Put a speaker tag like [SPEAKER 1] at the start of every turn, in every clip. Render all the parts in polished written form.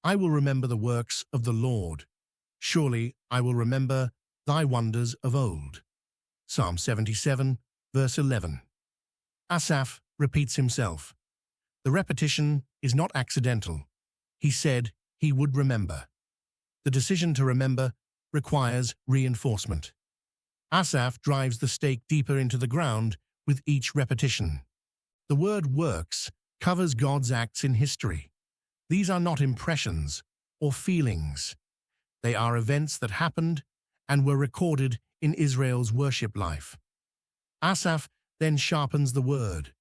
[SPEAKER 1] I will remember the works of the Lord. Surely I will remember thy wonders of old. Psalm 77, verse 11. Asaph repeats himself. The repetition is not accidental. He said he would remember. The decision to remember requires reinforcement. Asaph drives the stake deeper into the ground with each repetition. The word works covers God's acts in history. These are not impressions or feelings. They are events that happened and were recorded in Israel's worship life. Asaph then sharpens the word.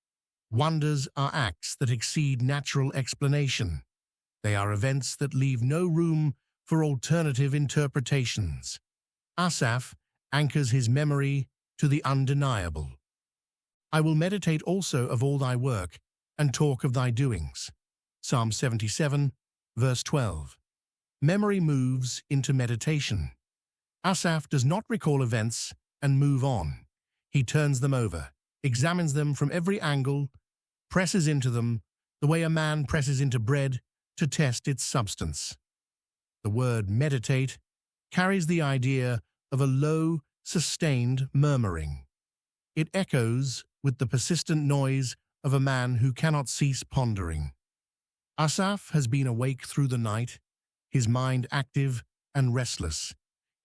[SPEAKER 1] Wonders are acts that exceed natural explanation. They are events that leave no room for alternative interpretations. Asaph anchors his memory to the undeniable. I will meditate also of all thy work and talk of thy doings. Psalm 77, verse 12. Memory moves into meditation. Asaph does not recall events and move on. He turns them over, examines them from every angle, presses into them the way a man presses into bread to test its substance. The word meditate carries the idea of a low, sustained murmuring. It echoes with the persistent noise of a man who cannot cease pondering. Asaph has been awake through the night, his mind active and restless.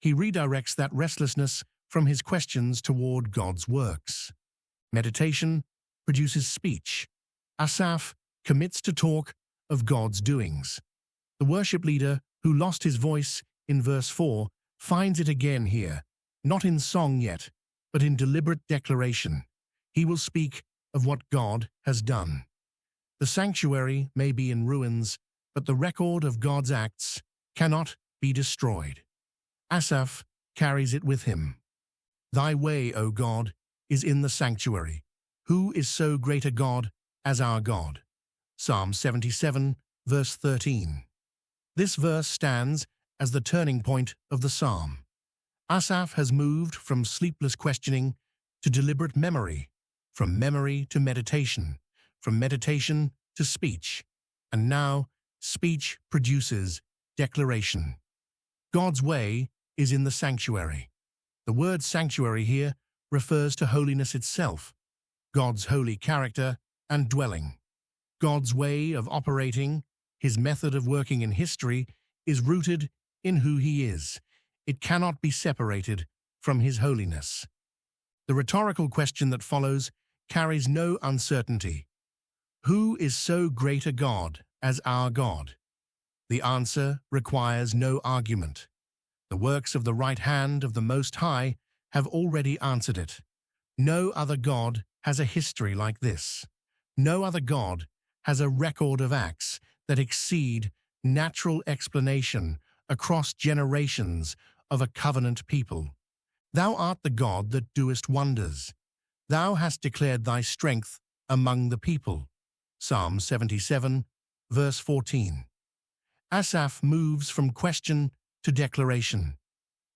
[SPEAKER 1] He redirects that restlessness from his questions toward God's works. Meditation produces speech. Asaph commits to talk of God's doings. The worship leader who lost his voice in verse 4 finds it again here, not in song yet, but in deliberate declaration. He will speak of what God has done. The sanctuary may be in ruins, but the record of God's acts cannot be destroyed. Asaph carries it with him. Thy way, O God, is in the sanctuary. Who is so great a God as our God? Psalm 77, verse 13. This verse stands as the turning point of the psalm. Asaph has moved from sleepless questioning to deliberate memory, from memory to meditation, from meditation to speech, and now speech produces declaration. God's way is in the sanctuary. The word sanctuary here refers to holiness itself, God's holy character and dwelling. God's way of operating, his method of working in history, is rooted in who he is. It cannot be separated from his holiness. The rhetorical question that follows carries no uncertainty. Who is so great a God as our God? The answer requires no argument. The works of the right hand of the Most High have already answered it. No other God has a history like this. No other God has a record of acts that exceed natural explanation across generations of a covenant people. Thou art the God that doest wonders. Thou hast declared thy strength among the people. Psalm 77, verse 14. Asaph moves from question to declaration.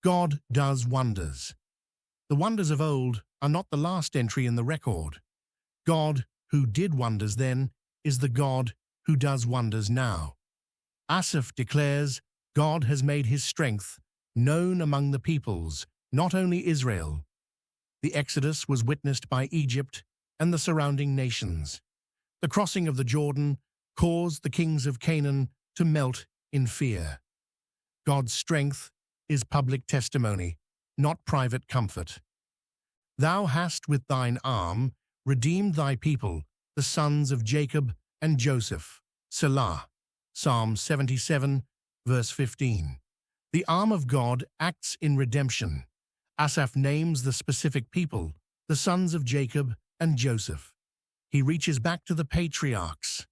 [SPEAKER 1] God does wonders. The wonders of old are not the last entry in the record. God, who did wonders then, is the God who does wonders now. Asaph declares God has made his strength known among the peoples, not only Israel. The Exodus was witnessed by Egypt and the surrounding nations. The crossing of the Jordan caused the kings of Canaan to melt in fear. God's strength is public testimony, not private comfort. Thou hast with thine arm redeemed thy people, the sons of Jacob and Joseph. Selah. Psalm 77, verse 15. The arm of God acts in redemption. Asaph names the specific people, the sons of Jacob and Joseph. He reaches back to the patriarchs,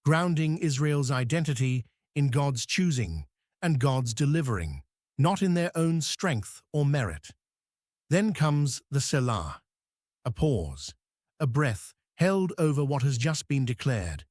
[SPEAKER 1] grounding Israel's identity in God's choosing and God's delivering, not in their own strength or merit. Then comes the Selah, a pause, a breath held over what has just been declared.